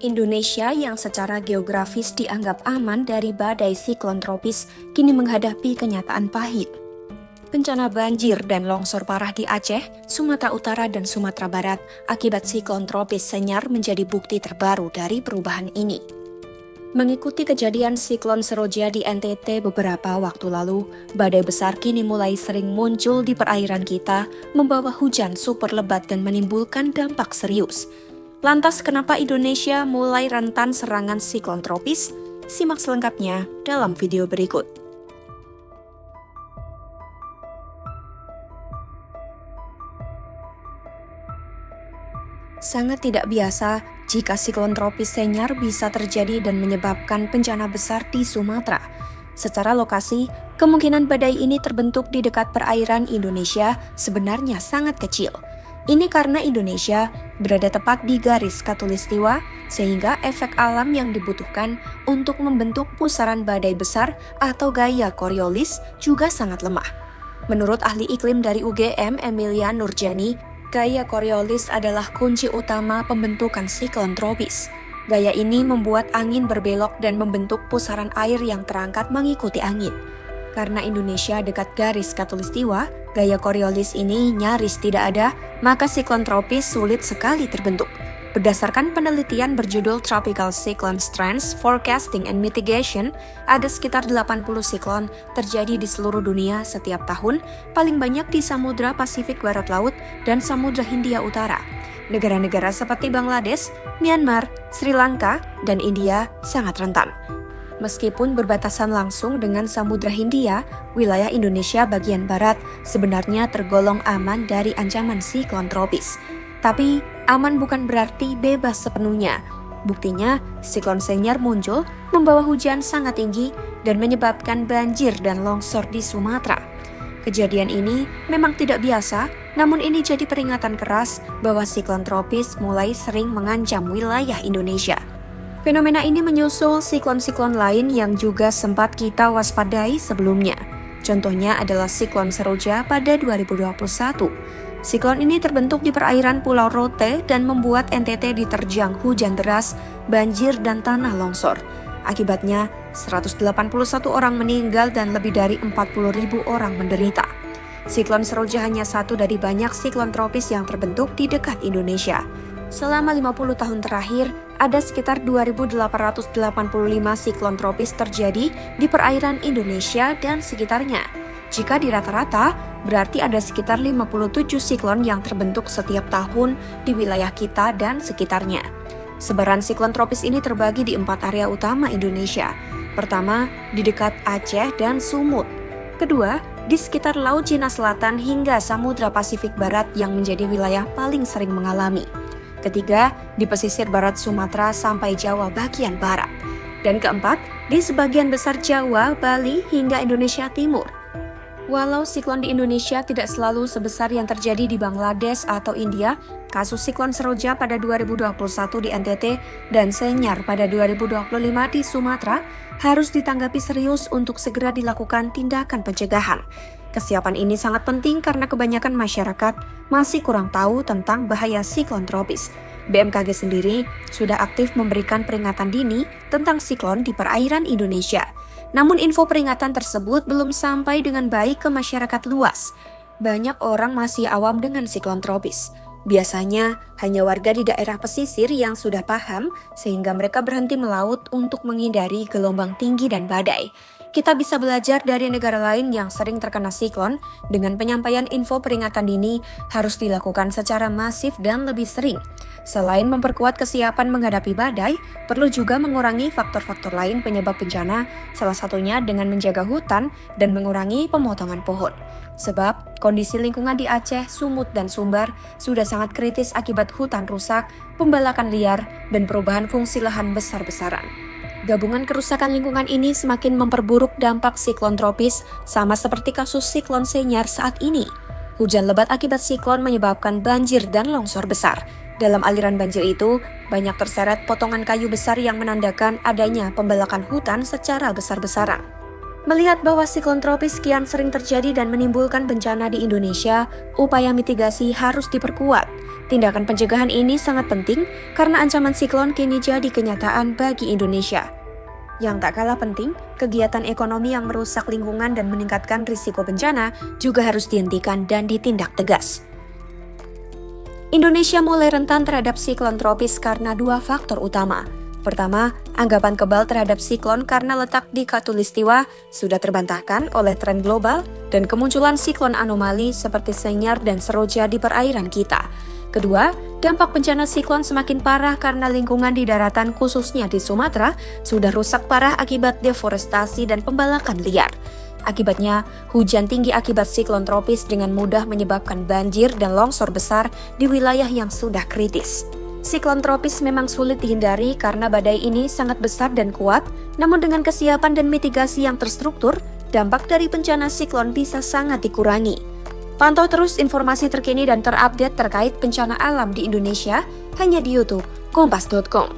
Indonesia yang secara geografis dianggap aman dari badai siklon tropis kini menghadapi kenyataan pahit. Bencana banjir dan longsor parah di Aceh, Sumatera Utara, dan Sumatera Barat akibat siklon tropis Senyar menjadi bukti terbaru dari perubahan ini. Mengikuti kejadian siklon Seroja di NTT beberapa waktu lalu, badai besar kini mulai sering muncul di perairan kita, membawa hujan super lebat dan menimbulkan dampak serius. Lantas kenapa Indonesia mulai rentan serangan siklon tropis? Simak selengkapnya dalam video berikut. Sangat tidak biasa jika siklon tropis Senyar bisa terjadi dan menyebabkan bencana besar di Sumatera. Secara lokasi, kemungkinan badai ini terbentuk di dekat perairan Indonesia sebenarnya sangat kecil. Ini karena Indonesia berada tepat di garis khatulistiwa, sehingga efek alam yang dibutuhkan untuk membentuk pusaran badai besar atau gaya Coriolis juga sangat lemah. Menurut ahli iklim dari UGM Emilia Nurjani, gaya Coriolis adalah kunci utama pembentukan siklon tropis. Gaya ini membuat angin berbelok dan membentuk pusaran air yang terangkat mengikuti angin. Karena Indonesia dekat garis khatulistiwa, gaya Coriolis ini nyaris tidak ada, maka siklon tropis sulit sekali terbentuk. Berdasarkan penelitian berjudul Tropical Cyclone Trends Forecasting and Mitigation, ada sekitar 80 siklon terjadi di seluruh dunia setiap tahun, paling banyak di Samudra Pasifik Barat Laut dan Samudra Hindia Utara. Negara-negara seperti Bangladesh, Myanmar, Sri Lanka, dan India sangat rentan. Meskipun berbatasan langsung dengan Samudra Hindia, wilayah Indonesia bagian barat sebenarnya tergolong aman dari ancaman siklon tropis. Tapi, aman bukan berarti bebas sepenuhnya. Buktinya, siklon Senyar muncul, membawa hujan sangat tinggi, dan menyebabkan banjir dan longsor di Sumatera. Kejadian ini memang tidak biasa, namun ini jadi peringatan keras bahwa siklon tropis mulai sering mengancam wilayah Indonesia. Fenomena ini menyusul siklon-siklon lain yang juga sempat kita waspadai sebelumnya. Contohnya adalah siklon Seroja pada 2021. Siklon ini terbentuk di perairan Pulau Rote dan membuat NTT diterjang hujan deras, banjir, dan tanah longsor. Akibatnya, 181 orang meninggal dan lebih dari 40.000 orang menderita. Siklon Seroja hanya satu dari banyak siklon tropis yang terbentuk di dekat Indonesia. Selama 50 tahun terakhir, ada sekitar 2.885 siklon tropis terjadi di perairan Indonesia dan sekitarnya. Jika dirata-rata, berarti ada sekitar 57 siklon yang terbentuk setiap tahun di wilayah kita dan sekitarnya. Sebaran siklon tropis ini terbagi di 4 area utama Indonesia. Pertama, di dekat Aceh dan Sumut. Kedua, di sekitar Laut Cina Selatan hingga Samudra Pasifik Barat yang menjadi wilayah paling sering mengalami. Ketiga, di pesisir barat Sumatera sampai Jawa bagian barat. Dan keempat, di sebagian besar Jawa, Bali, hingga Indonesia Timur. Walau siklon di Indonesia tidak selalu sebesar yang terjadi di Bangladesh atau India, kasus siklon Seroja pada 2021 di NTT dan Senyar pada 2025 di Sumatera harus ditanggapi serius untuk segera dilakukan tindakan pencegahan. Kesiapan ini sangat penting karena kebanyakan masyarakat masih kurang tahu tentang bahaya siklon tropis. BMKG sendiri sudah aktif memberikan peringatan dini tentang siklon di perairan Indonesia. Namun info peringatan tersebut belum sampai dengan baik ke masyarakat luas. Banyak orang masih awam dengan siklon tropis. Biasanya hanya warga di daerah pesisir yang sudah paham sehingga mereka berhenti melaut untuk menghindari gelombang tinggi dan badai. Kita bisa belajar dari negara lain yang sering terkena siklon dengan penyampaian info peringatan dini harus dilakukan secara masif dan lebih sering. Selain memperkuat kesiapan menghadapi badai, perlu juga mengurangi faktor-faktor lain penyebab bencana, salah satunya dengan menjaga hutan dan mengurangi pemotongan pohon. Sebab kondisi lingkungan di Aceh, Sumut, dan Sumbar sudah sangat kritis akibat hutan rusak, pembalakan liar, dan perubahan fungsi lahan besar-besaran. Gabungan kerusakan lingkungan ini semakin memperburuk dampak siklon tropis, sama seperti kasus siklon Senyar saat ini. Hujan lebat akibat siklon menyebabkan banjir dan longsor besar. Dalam aliran banjir itu, banyak terseret potongan kayu besar yang menandakan adanya pembalakan hutan secara besar-besaran. Melihat bahwa siklon tropis kian sering terjadi dan menimbulkan bencana di Indonesia, upaya mitigasi harus diperkuat. Tindakan pencegahan ini sangat penting karena ancaman siklon kini jadi kenyataan bagi Indonesia. Yang tak kalah penting, kegiatan ekonomi yang merusak lingkungan dan meningkatkan risiko bencana juga harus dihentikan dan ditindak tegas. Indonesia mulai rentan terhadap siklon tropis karena dua faktor utama. Pertama, anggapan kebal terhadap siklon karena letak di khatulistiwa sudah terbantahkan oleh tren global dan kemunculan siklon anomali seperti Senyar dan Seroja di perairan kita. Kedua, dampak bencana siklon semakin parah karena lingkungan di daratan khususnya di Sumatera sudah rusak parah akibat deforestasi dan pembalakan liar. Akibatnya, hujan tinggi akibat siklon tropis dengan mudah menyebabkan banjir dan longsor besar di wilayah yang sudah kritis. Siklon tropis memang sulit dihindari karena badai ini sangat besar dan kuat, namun dengan kesiapan dan mitigasi yang terstruktur, dampak dari bencana siklon bisa sangat dikurangi. Pantau terus informasi terkini dan terupdate terkait bencana alam di Indonesia hanya di YouTube kompas.com.